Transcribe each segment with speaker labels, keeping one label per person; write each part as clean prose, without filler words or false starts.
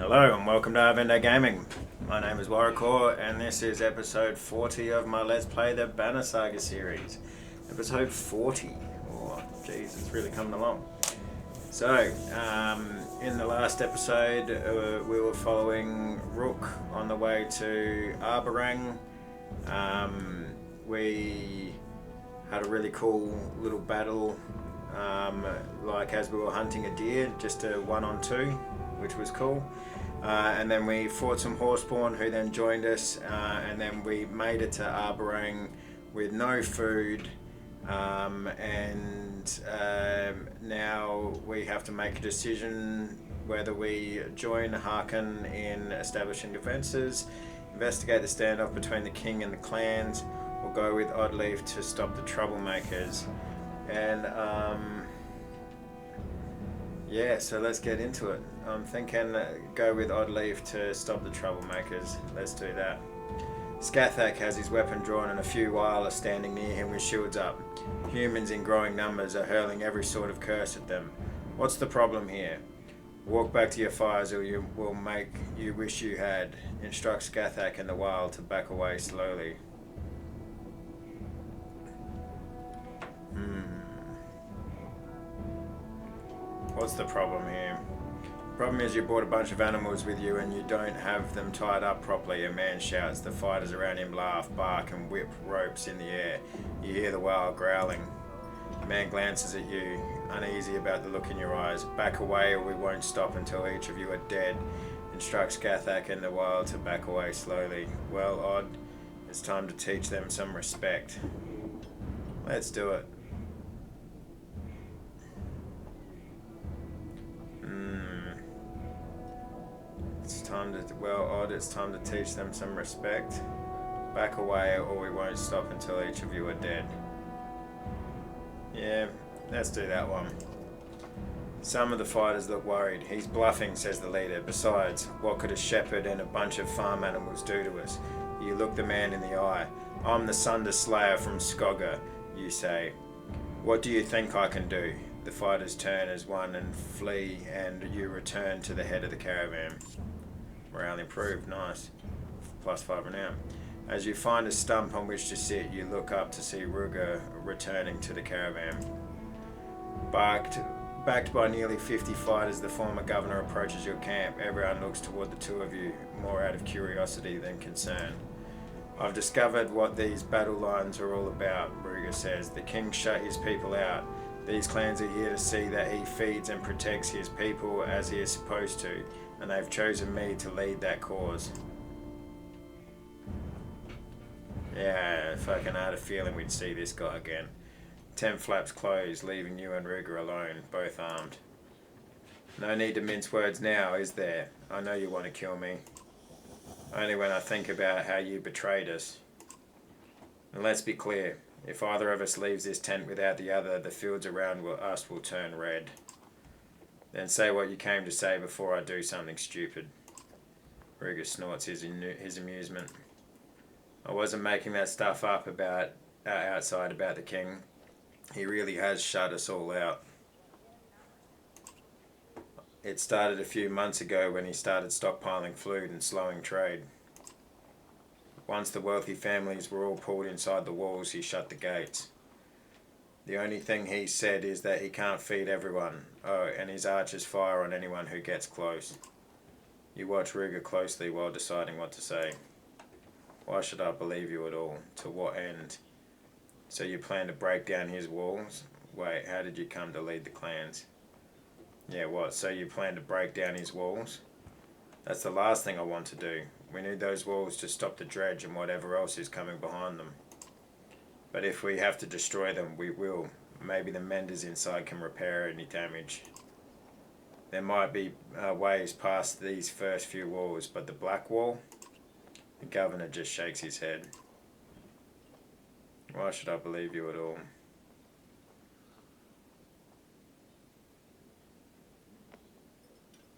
Speaker 1: Hello and welcome to Arberrang Gaming. My name is Warrior and this is episode 40 of my Let's Play the Banner Saga series. Episode 40. Oh, geez, it's really coming along. So, in the last episode, we were following Rook on the way to Arberrang. We had a really cool little battle, like as we were hunting a deer, just a 1-on-2, which was cool. And then we fought some horseborn who then joined us, and then we made it to Arberrang with no food, and now we have to make a decision whether we join Harkin in establishing defences, investigate the standoff between the king and the clans, or go with Oddleaf to stop the troublemakers. And yeah, so let's get into it. I'm thinking go with Oddleaf to stop the troublemakers. Let's do that. Scathach has his weapon drawn and a few Weil are standing near him with shields up. Humans in growing numbers are hurling every sort of curse at them. What's the problem here? Walk back to your fires or you will make you wish you had. Instruct Scathach and the Weil to back away slowly. What's the problem here? Problem is you brought a bunch of animals with you and you don't have them tied up properly. A man shouts. The fighters around him laugh, bark and whip ropes in the air. You hear the Weil growling. The man glances at you, uneasy about the look in your eyes. Back away or we won't stop until each of you are dead. Instructs Scathach and the Weil to back away slowly. Well, Odd, it's time to teach them some respect. Let's do it. Odd, it's time to teach them some respect. Back away or we won't stop until each of you are dead. Yeah, let's do that one. Some of the fighters look worried. He's bluffing, says the leader. Besides, what could a shepherd and a bunch of farm animals do to us? You look the man in the eye. I'm the Sunder Slayer from Rugga, you say. What do you think I can do? The fighters turn as one and flee, and you return to the head of the caravan. Morale improved, nice. +5 renown. As you find a stump on which to sit, you look up to see Rugga returning to the caravan. Backed by nearly 50 fighters, the former governor approaches your camp. Everyone looks toward the two of you, more out of curiosity than concern. I've discovered what these battle lines are all about, Rugga says. The king shut his people out. These clans are here to see that he feeds and protects his people as he is supposed to, and they've chosen me to lead that cause. Yeah, fucking I had a feeling we'd see this guy again. 10 flaps closed, leaving you and Rugga alone, both armed. No need to mince words now, is there? I know you want to kill me. Only when I think about how you betrayed us. And let's be clear, if either of us leaves this tent without the other, the fields around us will turn red. Then say what you came to say before I do something stupid. Rugga snorts his amusement. I wasn't making that stuff up about outside about the king. He really has shut us all out. It started a few months ago when he started stockpiling food and slowing trade. Once the wealthy families were all pulled inside the walls, he shut the gates. The only thing he said is that he can't feed everyone. Oh, and his archers fire on anyone who gets close. You watch Rugga closely while deciding what to say. Why should I believe you at all? To what end? So you plan to break down his walls? Wait, how did you come to lead the clans? Yeah, what? So you plan to break down his walls? That's the last thing I want to do. We need those walls to stop the dredge and whatever else is coming behind them. But if we have to destroy them, we will. Maybe the menders inside can repair any damage. There might be ways past these first few walls, but the black wall? The governor just shakes his head. Why should I believe you at all?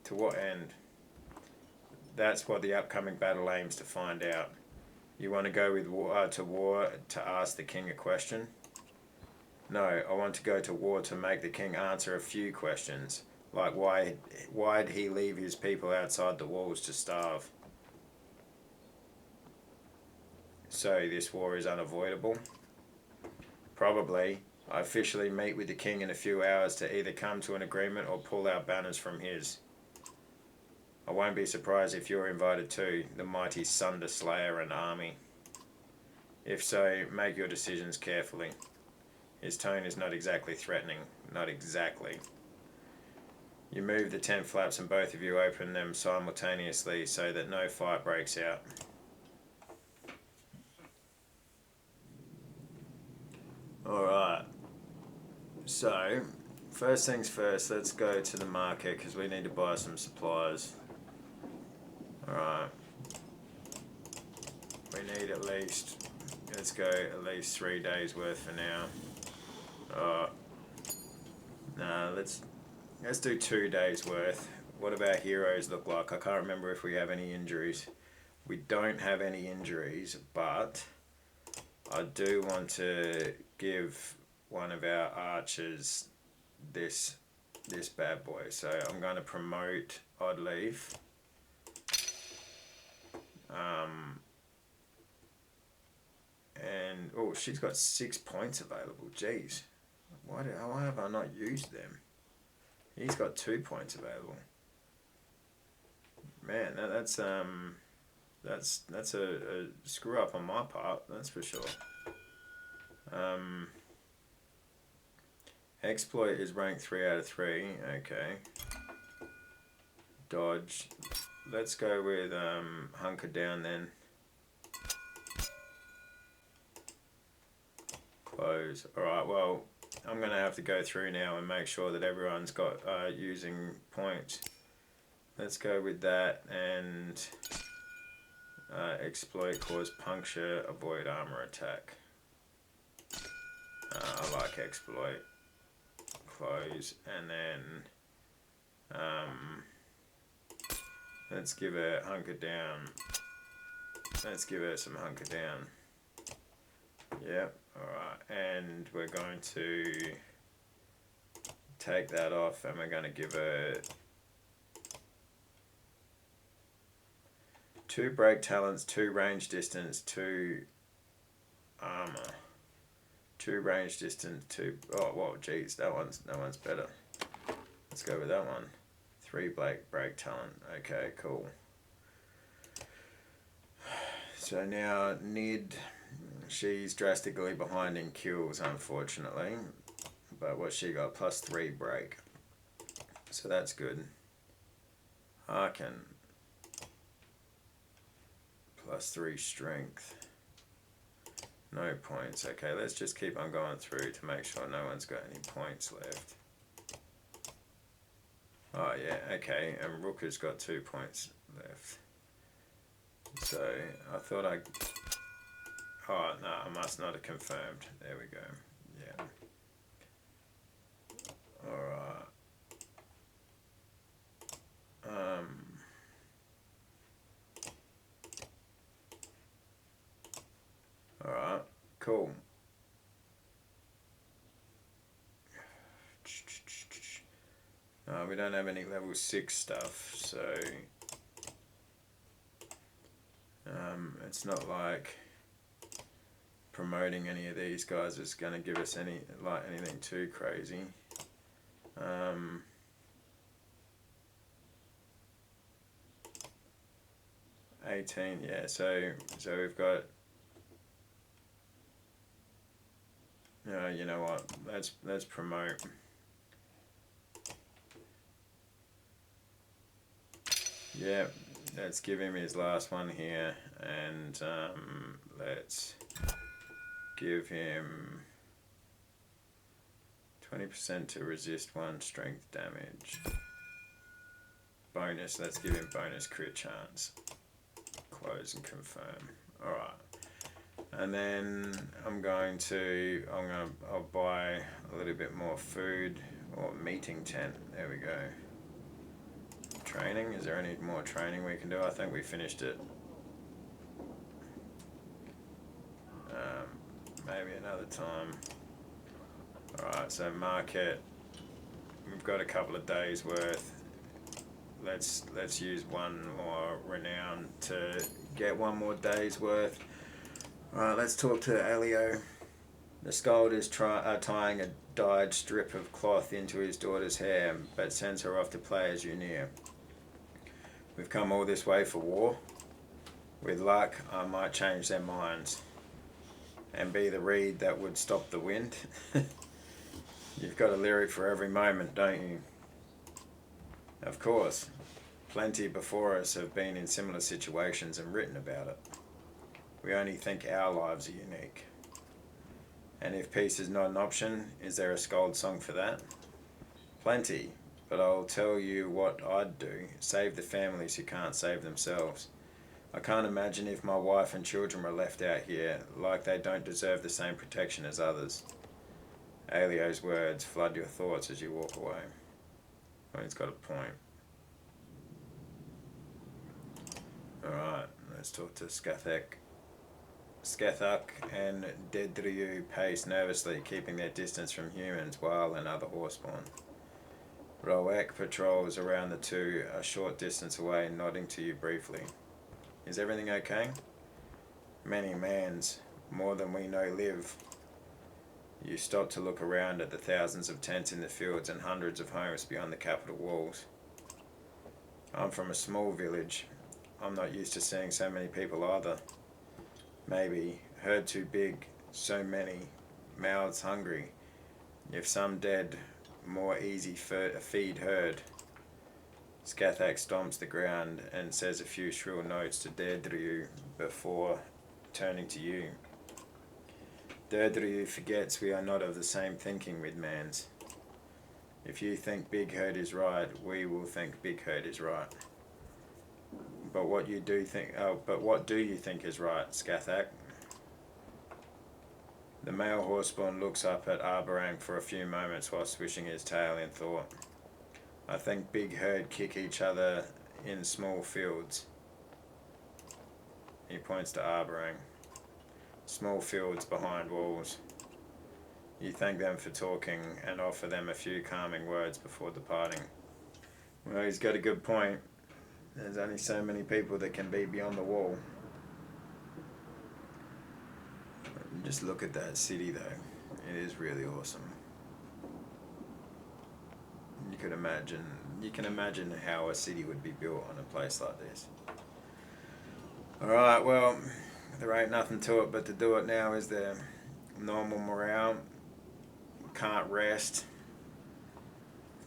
Speaker 1: To what end? That's what the upcoming battle aims to find out. You want to go with war to ask the king a question? No, I want to go to war to make the king answer a few questions, Like, why'd he leave his people outside the walls to starve? So this war is unavoidable? Probably. I officially meet with the king in a few hours to either come to an agreement or pull our banners from his. I won't be surprised if you're invited too, the mighty Sunder Slayer and army. If so, make your decisions carefully. His tone is not exactly threatening. Not exactly. You move the tent flaps and both of you open them simultaneously so that no fight breaks out. Alright. So, first things first, let's go to the market because we need to buy some supplies. Alright. We need at least, let's go at least 3 days worth for now. Nah, let's do 2 days worth. What about heroes look like? I can't remember if we have any injuries. We don't have any injuries, but I do want to give one of our archers this bad boy. So I'm going to promote Oddleaf. And oh, she's got 6 points available. Jeez, why have I not used them? He's got 2 points available. Man, that's a screw up on my part. That's for sure. Exploit is ranked 3 out of 3. Okay. Dodge. Let's go with hunker down then. Close. Alright, well, I'm going to have to go through now and make sure that everyone's got using points. Let's go with that, and exploit, cause puncture, avoid armor attack. I like exploit. Close, and then let's give her hunker down. Let's give her some hunker down. Yep, alright, and we're going to take that off and we're going to give her 2 break talents, 2 range distance, 2 armor. 2 range distance, 2... Oh, whoa, geez, that one's better. Let's go with that one. 3 break talent. Okay, cool. So now Nid, she's drastically behind in kills, unfortunately. But what she got? +3 break. So that's good. Harken. +3 strength. No points. Okay, let's just keep on going through to make sure no one's got any points left. Oh yeah, okay, and Rook has got 2 points left. So I thought oh no, I must not have confirmed. There we go. Yeah. Alright. Alright, cool. We don't have any level 6 stuff, so it's not like promoting any of these guys is going to give us anything too crazy. 18, yeah. So we've got. You know what? Let's promote. Yeah, let's give him his last one here, and let's give him 20% to resist 1 strength damage. Bonus. Let's give him bonus crit chance. Close and confirm. All right. And then I'll buy a little bit more food, or meeting tent. There we go. Training. Is there any more training we can do? I think we finished it. Maybe another time. Alright, so market. we've got a couple of days worth. Let's use one more renown to get one more day's worth. Alright, let's talk to Elio. The Skald is tying a dyed strip of cloth into his daughter's hair, but sends her off to play as you near. We've come all this way for war. With luck, I might change their minds and be the reed that would stop the wind. You've got a lyric for every moment, don't you? Of course. Plenty before us have been in similar situations and written about it. We only think our lives are unique. And if peace is not an option, is there a Skald song for that? Plenty, but I'll tell you what I'd do. Save the families who can't save themselves. I can't imagine if my wife and children were left out here, like they don't deserve the same protection as others. Elio's words flood your thoughts as you walk away. Oh, he's got a point. Alright, let's talk to Skathak. Skathak and Dedriu pace nervously, keeping their distance from humans, Whale and other horseborn. Roek patrols around the two, a short distance away, nodding to you briefly. Is everything okay? Many mans, more than we know, live. You stop to look around at the thousands of tents in the fields and hundreds of homes beyond the capital walls. I'm from a small village. I'm not used to seeing so many people either. Maybe, herd too big, so many, mouths hungry. If some dead, more easy feed herd. Skathak stomps the ground and says a few shrill notes to Dedriu before turning to you. Dedriu forgets we are not of the same thinking with mans. If you think big herd is right, we will think big herd is right. But what do you think is right, Skathak? The male horseborn looks up at Arberrang for a few moments while swishing his tail in thought. I think big herd kick each other in small fields. He points to Arberrang. Small fields behind walls. You thank them for talking and offer them a few calming words before departing. Well, he's got a good point. There's only so many people that can be beyond the wall. Just look at that city though. It is really awesome. You can imagine how a city would be built on a place like this. Alright, well, there ain't nothing to it but to do it now, is there? Normal morale. Can't rest.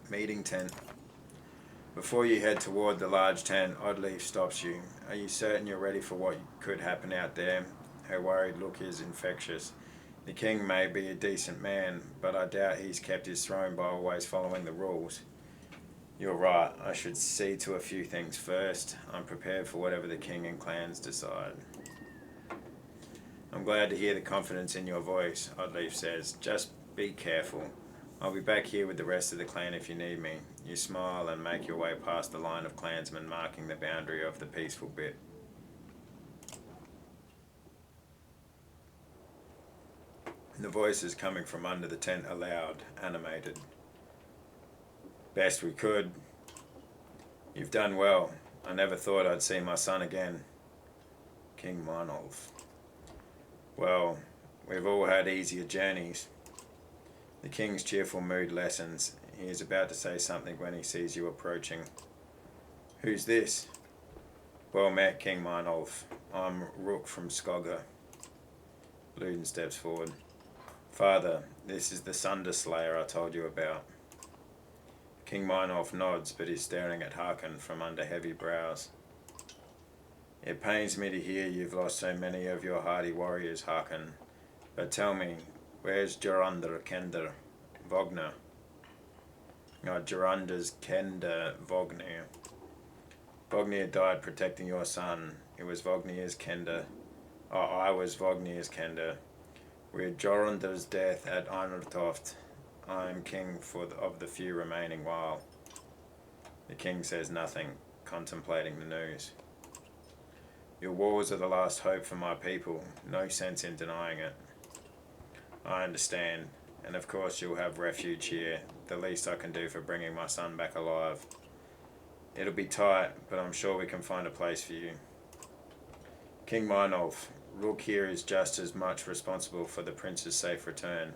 Speaker 1: Meeting tent. Before you head toward the large tent, Oddleaf stops you. Are you certain you're ready for what could happen out there? Her worried look is infectious. The king may be a decent man, but I doubt he's kept his throne by always following the rules. You're right, I should see to a few things first. I'm prepared for whatever the king and clans decide. I'm glad to hear the confidence in your voice, Oddleaf says. Just be careful. I'll be back here with the rest of the clan if you need me. You smile and make your way past the line of clansmen marking the boundary of the peaceful bit. The voices coming from under the tent are loud, animated. Best we could. You've done well. I never thought I'd see my son again. King Meinolf. Well, we've all had easier journeys. The king's cheerful mood lessens. He is about to say something when he sees you approaching. Who's this? Well met, King Meinolf. I'm Rook from Skogga. Luden steps forward. Father, this is the Sunder Slayer I told you about. King Meinolf nods, but is staring at Harkon from under heavy brows. It pains me to hear you've lost so many of your hardy warriors, Harkon. But tell me, where's Jorundr Kender Vognir? Jorundr's Kender Vognir. Vognir died protecting your son. It was Vognir's Kender. I was Vognir's Kender. With Jorundr's death at Einartoft, I am king of the few remaining while. The king says nothing, contemplating the news. Your wars are the last hope for my people. No sense in denying it. I understand, and of course you'll have refuge here. the least I can do for bringing my son back alive. It'll be tight, but I'm sure we can find a place for you. King Meinolf, Rook here is just as much responsible for the prince's safe return.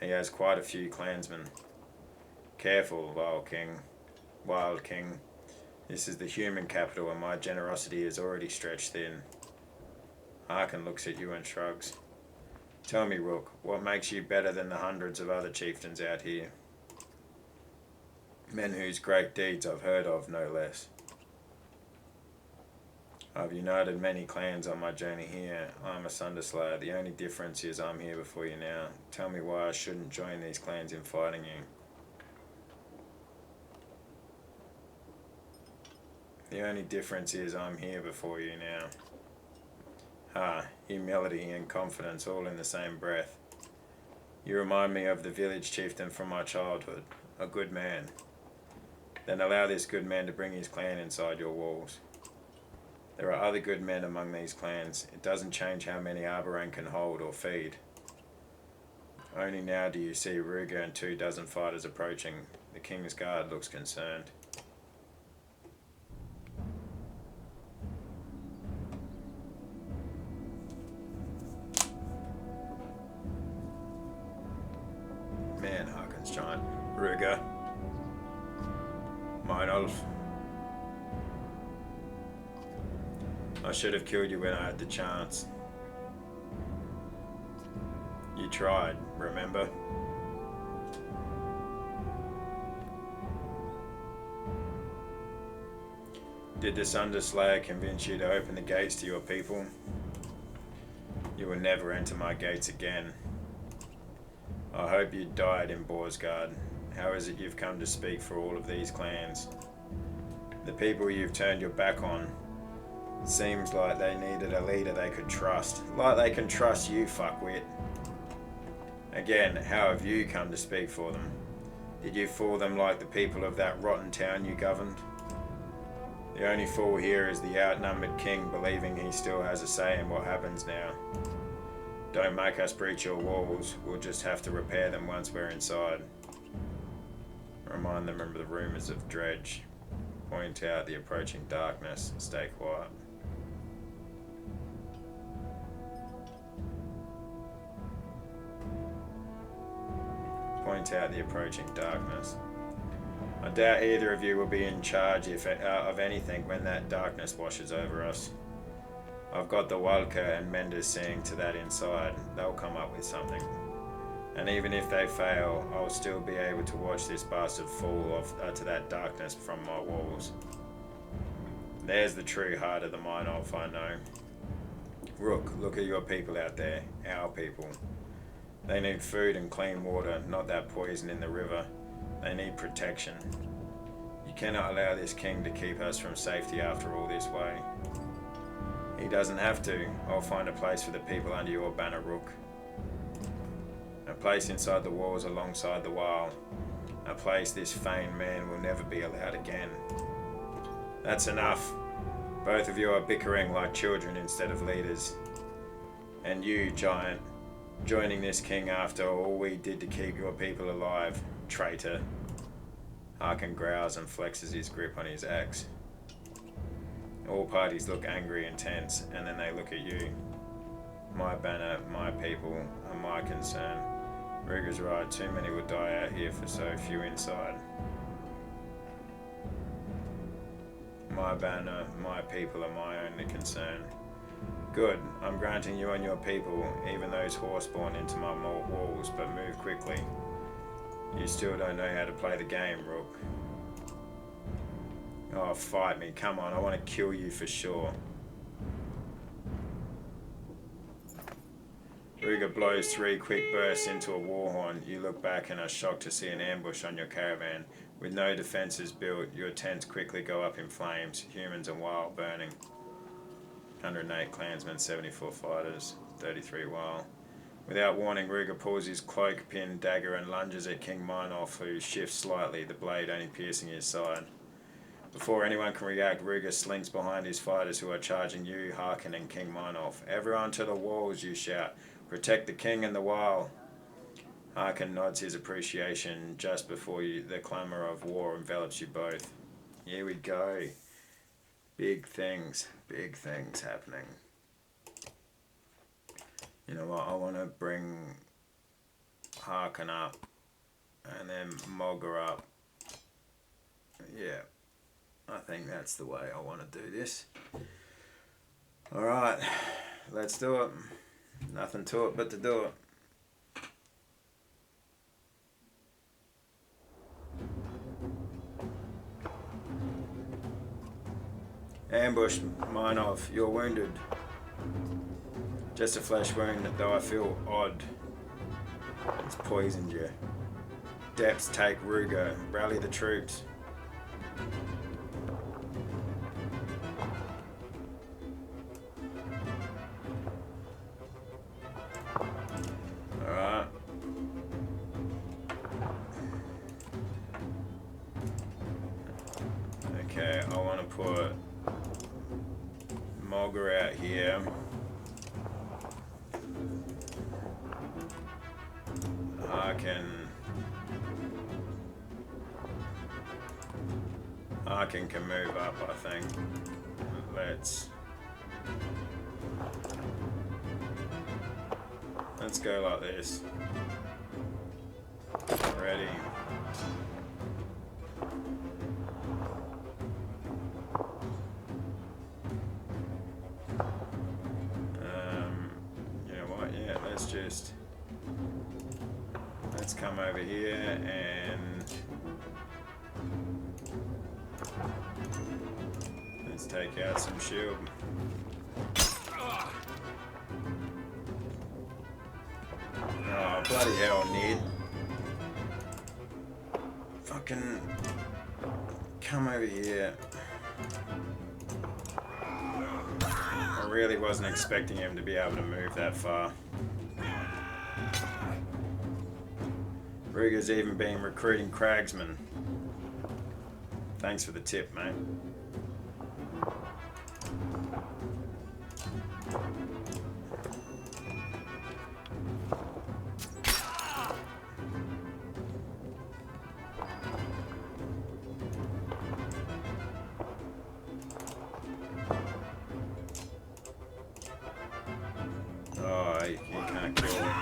Speaker 1: He has quite a few clansmen. Careful, Wild King. This is the human capital and my generosity is already stretched thin. Harkin looks at you and shrugs. Tell me, Rook, what makes you better than the hundreds of other chieftains out here? Men whose great deeds I've heard of, no less. I've united many clans on my journey here. I'm a Sunderslayer. The only difference is I'm here before you now. Tell me why I shouldn't join these clans in fighting you. The only difference is I'm here before you now. Humility and confidence all in the same breath. You remind me of the village chieftain from my childhood, a good man. Then allow this good man to bring his clan inside your walls. There are other good men among these clans. It doesn't change how many Arberrang can hold or feed. Only now do you see Rugga and 24 fighters approaching. The king's guard looks concerned. Man, Harkin's giant. Rugga. Meinolf. I should have killed you when I had the chance. You tried, remember? Did the Sunderslayer convince you to open the gates to your people? You will never enter my gates again. I hope you died in Borsgard. How is it you've come to speak for all of these clans? The people you've turned your back on. Seems like they needed a leader they could trust. Like they can trust you, fuckwit. Again, how have you come to speak for them? Did you fool them like the people of that rotten town you governed? The only fool here is the outnumbered king believing he still has a say in what happens now. Don't make us breach your walls. We'll just have to repair them once we're inside. Remind them of the rumors of Dredge. Point out the approaching darkness. Stay quiet. Point out the approaching darkness. I doubt either of you will be in charge of anything when that darkness washes over us. I've got the Walker and Menders seeing to that inside. They'll come up with something. And even if they fail, I'll still be able to watch this bastard fall to that darkness from my walls. There's the true heart of the Meinolf, I know. Rook, look at your people out there, our people. They need food and clean water, not that poison in the river. They need protection. You cannot allow this king to keep us from safety after all this way. He doesn't have to. I'll find a place for the people under your banner, Rook. A place inside the walls alongside the wall. A place this feigned man will never be allowed again. That's enough. Both of you are bickering like children instead of leaders. And you, giant, joining this king after all we did to keep your people alive. Traitor. Harkin growls and flexes his grip on his axe. All parties look angry and tense, and then they look at you. My banner, my people, and my concern. Rugga's right, too many would die out here for so few inside. My banner, my people are my only concern. Good, I'm granting you and your people, even those horseborn, into my walls, but move quickly. You still don't know how to play the game, Rook. Oh, fight me, come on, I want to kill you for sure. Rugga blows 3 quick bursts into a war horn. You look back and are shocked to see an ambush on your caravan. With no defences built, your tents quickly go up in flames, humans and wild burning. 108 clansmen, 74 fighters, 33 wild. Without warning, Rugga pulls his cloak, pin, dagger and lunges at King Meinolf, who shifts slightly, the blade only piercing his side. Before anyone can react, Rugga slinks behind his fighters who are charging you, Harkin and King Meinolf. Everyone to the walls, you shout. Protect the king and the wild. Harkin nods his appreciation just before the clamour of war envelops you both. Here we go. Big things happening. You know what, I want to bring Harkin up and then Mogger up. Yeah, I think that's the way I want to do this. Alright, let's do it. Nothing to it but to do it. Ambush, Minov, you're wounded. Just a flesh wound, though I feel odd. It's poisoned you. Depths take Rugga. Rally the troops. Alright. Okay, I want to put Mogger out here. Harkin can move up, I think. Let's go like this. Ready. You know what? Yeah, let's come over here and let's take out some shield. Oh, bloody hell, Ned. Fucking come over here. I really wasn't expecting him to be able to move that far. Rugga's even been recruiting cragsmen. Thanks for the tip, mate. Oh, you can't kill him.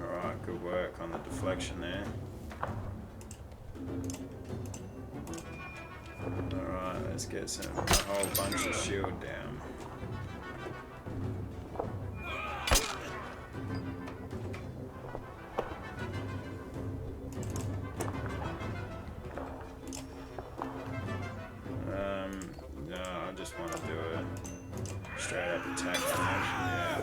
Speaker 1: Alright, good work on the deflection there. Alright, let's get a whole bunch of shield down. No, I just want to do a straight up attack animation, yeah.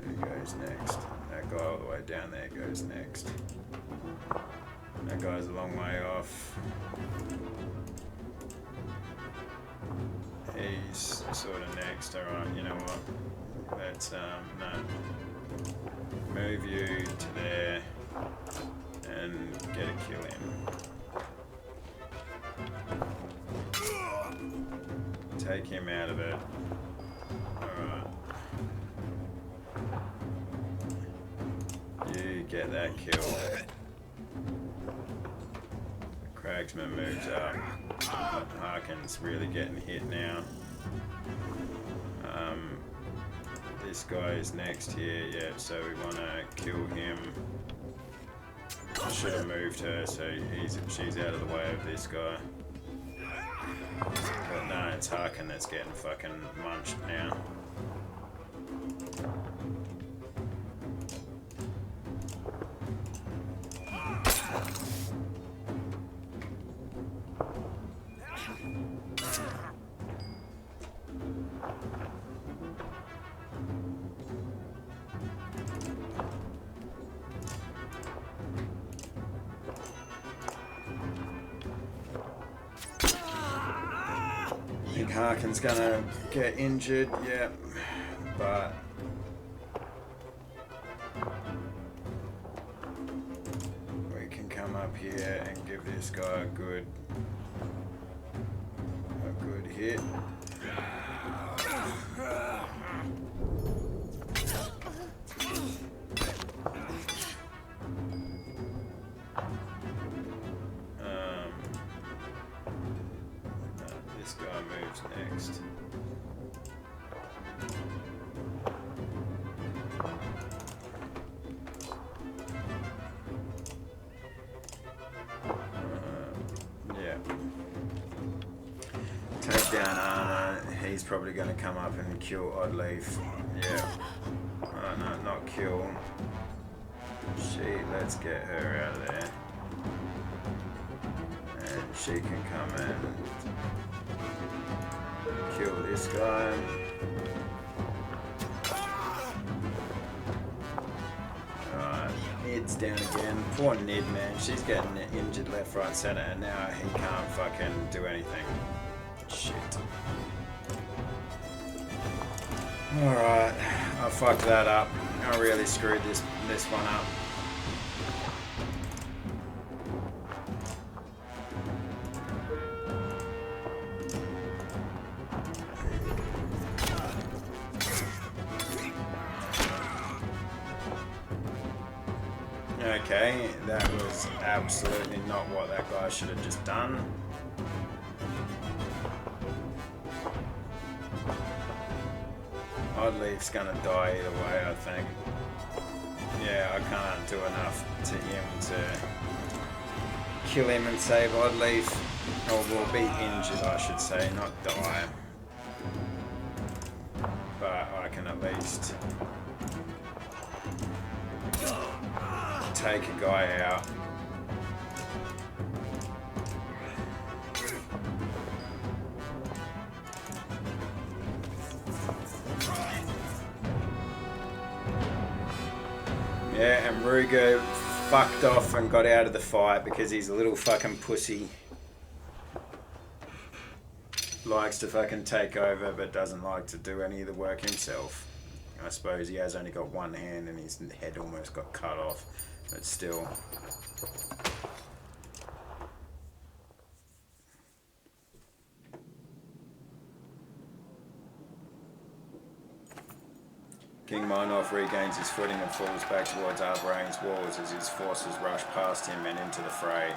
Speaker 1: Who goes next? That guy all the way down there goes next. That guy's a long way off. He's sort of next. Alright, you know what? Let's, no. Move you to there and get a kill in. Take him out of it. Alright. You get that kill. The Cragsman moves up. Harkin's really getting hit now. This guy is next here, yeah, so we want to kill him. I should have moved her so she's out of the way of this guy. But no, it's Harkin that's getting fucking munched now. I think Harkin's gonna get injured, yeah, but here and give this guy a good hit. This guy moves next. Take down armor. He's probably going to come up and kill Oddleaf. Yeah. Oh no, not kill. Let's get her out of there. And she can come and kill this guy. Alright, Nid's down again. Poor Nid, man. She's getting injured left, right, center, and now he can't fucking do anything. Shit. Alright, I fucked that up. I really screwed this one up. Okay, that was absolutely not what that guy should have just done. Oddleaf's gonna die either way, I think. Yeah, I can't do enough to him to kill him and save Oddleaf. Or will be injured, I should say, not die. But I can at least take a guy out. Yeah, and Rugga fucked off and got out of the fight because he's a little fucking pussy. Likes to fucking take over but doesn't like to do any of the work himself. I suppose he has only got one hand and his head almost got cut off, but still. King Minolf regains his footing and falls back towards Arberrang's walls as his forces rush past him and into the fray.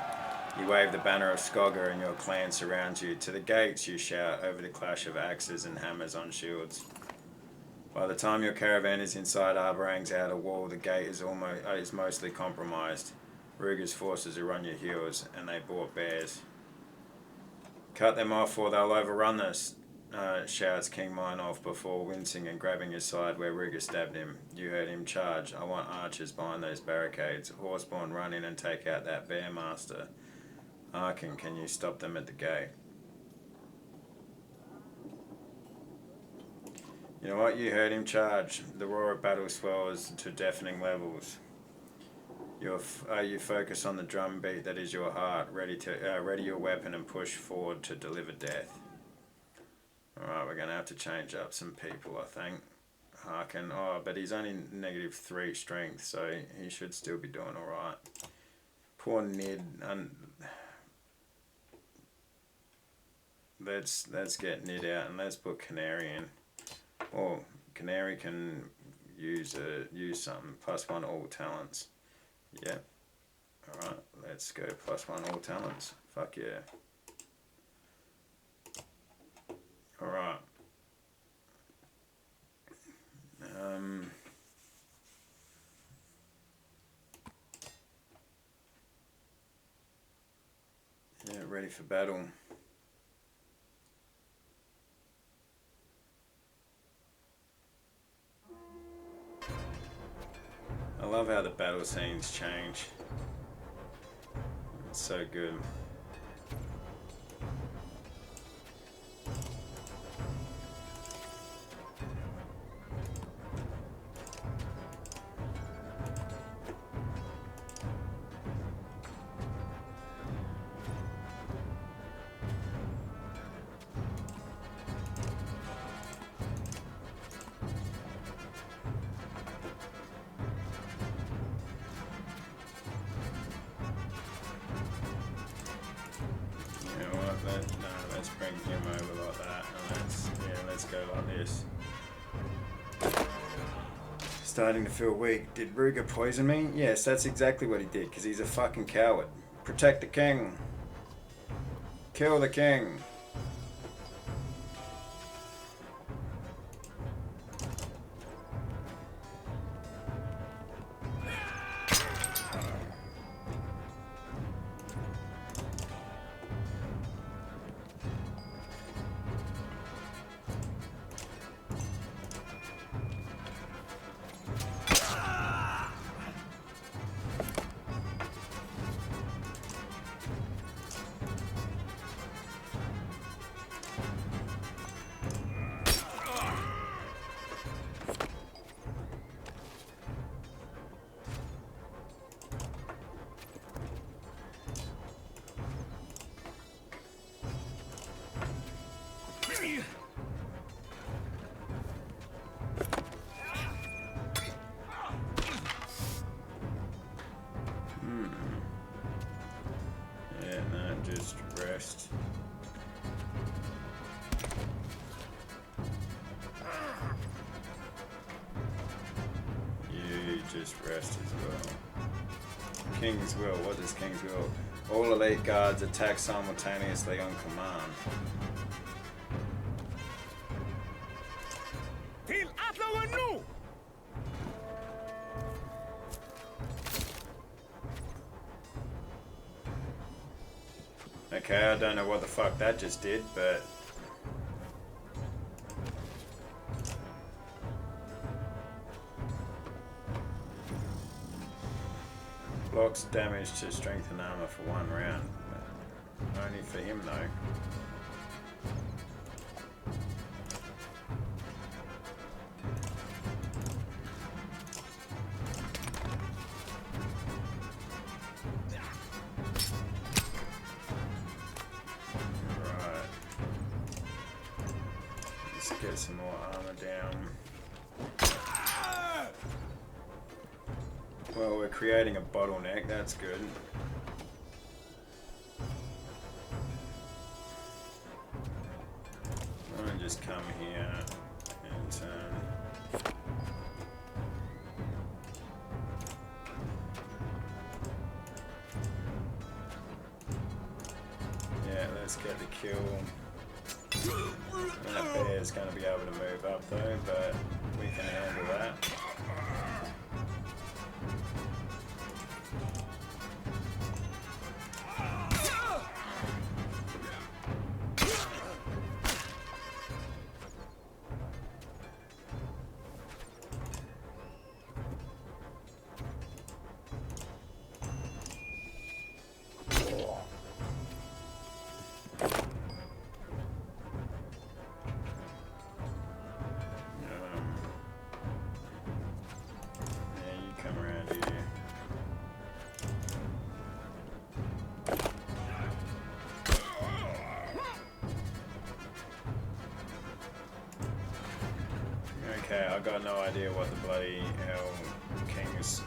Speaker 1: You wave the banner of Skogga and your clan surrounds you. To the gates, you shout over the clash of axes and hammers on shields. By the time your caravan is inside Arberrang's outer wall, the gate is mostly compromised. Rugga's forces are on your heels, and they brought bears. Cut them off or they'll overrun us, shouts King Minolf before wincing and grabbing his side where Rugga stabbed him. You heard him charge. I want archers behind those barricades. Horseborn, run in and take out that bear master. Arkin, can you stop them at the gate? You know what? You heard him charge. The roar of battle swells to deafening levels. You focus on the drum beat that is your heart. Ready your weapon and push forward to deliver death. Alright, we're going to have to change up some people, I think. Harkin. Oh, but he's only -3 strength, so he should still be doing alright. Poor Nid. Let's get Nid out and let's put Canary in. Oh, Canary can use something. +1 all talents. Yep. Alright, let's go +1 all talents. Fuck yeah. Alright. Yeah, ready for battle. I love how the battle scenes change. It's so good. let's bring him over like that, and let's go like this. Starting to feel weak. Did Rugga poison me? Yes, that's exactly what he did, because he's a fucking coward. Protect the king. Kill the king. Just rest. You just rest as well. King's Will. What is King's Will? All elite guards attack simultaneously on command. Okay, I don't know what the fuck that just did, but... Blocks damage to strength and armor for 1 round. But only for him though. Get some more armor down. Well, we're creating a bottleneck, that's good. I'm gonna just come here and turn. Yeah, let's get the kill. That bear's going to be able to move up though, but we can handle that. Okay, I got no idea what the bloody hell King's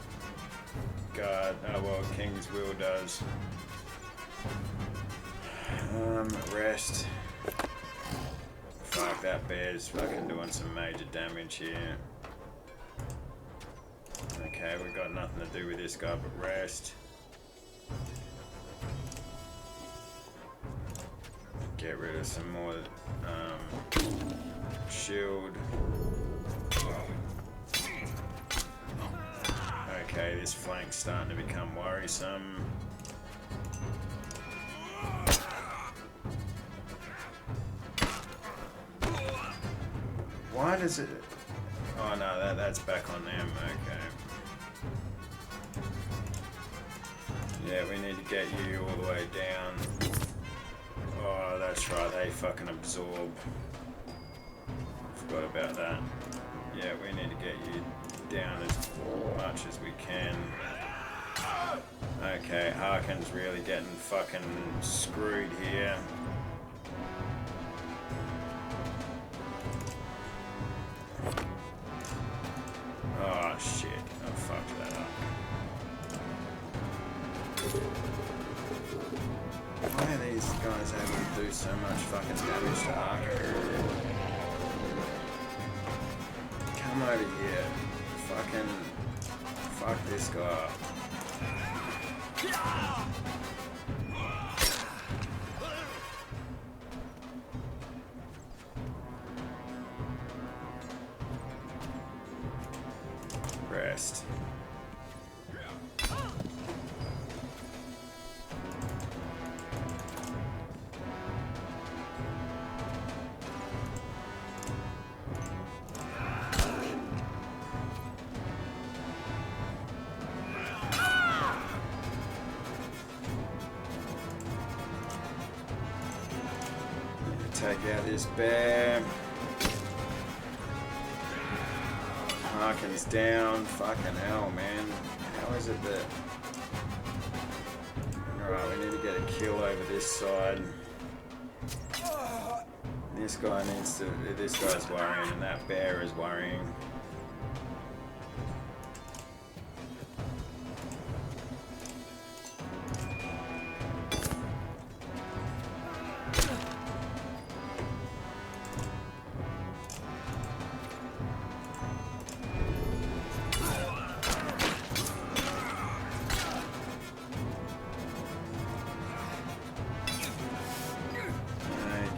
Speaker 1: Guard, King's Will does. Rest. Fuck, that bear's fucking doing some major damage here. Okay, we've got nothing to do with this guy but rest. Get rid of some more shield. Okay, this flank's starting to become worrisome. Why does it... Oh no, that's back on them, okay. Yeah, we need to get you all the way down. Oh, that's right, they fucking absorb. Forgot about that. Yeah, we need to get you down as much as we can. Okay, Harkin's really getting fucking screwed here. Oh shit, I fucked that up. Why are these guys able to do so much fucking damage to Arberrang. Come over here. Fucking... Fuck this guy up. Rest. Take out this bear. Harkin's down. Fucking hell, man. How is it that... Alright, we need to get a kill over this side. This guy needs to... This guy's worrying and that bear is worrying.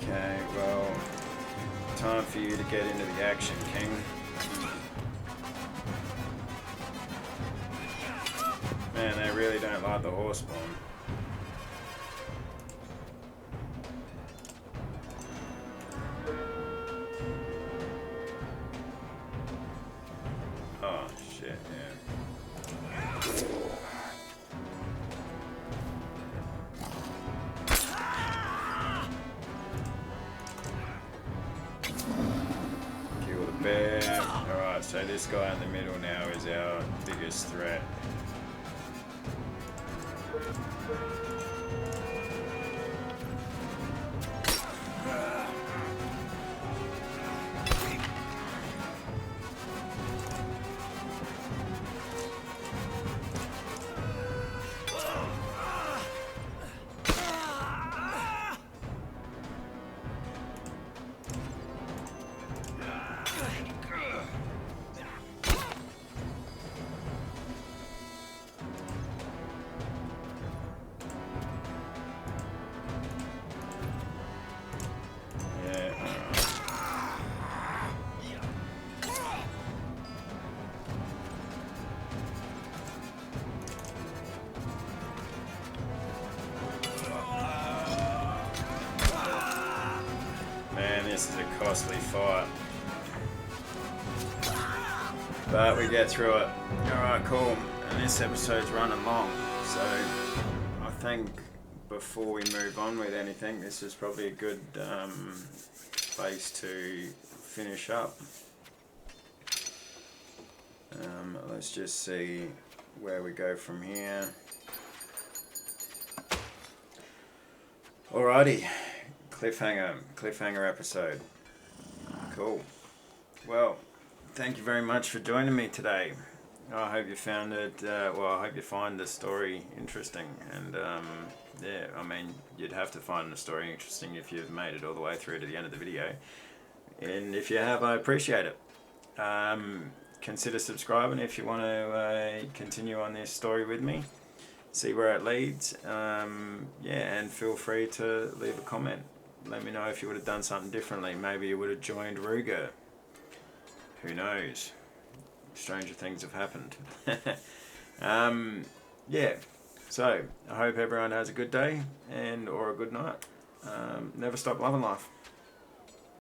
Speaker 1: Okay, well, time for you to get into the action, King. Man, they really don't like the horse spawn. Oh, shit, yeah. Bear. Alright, so this guy in the middle now is our biggest threat. This is a costly fight, but we get through it. Alright, cool. And this episode's running long, so I think before we move on with anything, this is probably a good place to finish up. Let's just see where we go from here. Alrighty. Cliffhanger episode. Cool. Well, thank you very much for joining me today. I hope you found it, I hope you find the story interesting. And yeah, I mean, you'd have to find the story interesting if you've made it all the way through to the end of the video. And if you have, I appreciate it. Consider subscribing if you want to continue on this story with me. See where it leads. Yeah, and feel free to leave a comment. Let me know if you would have done something differently. Maybe you would have joined Rugga. Who knows? Stranger things have happened. Yeah, so I hope everyone has a good day or a good night. Never stop loving life.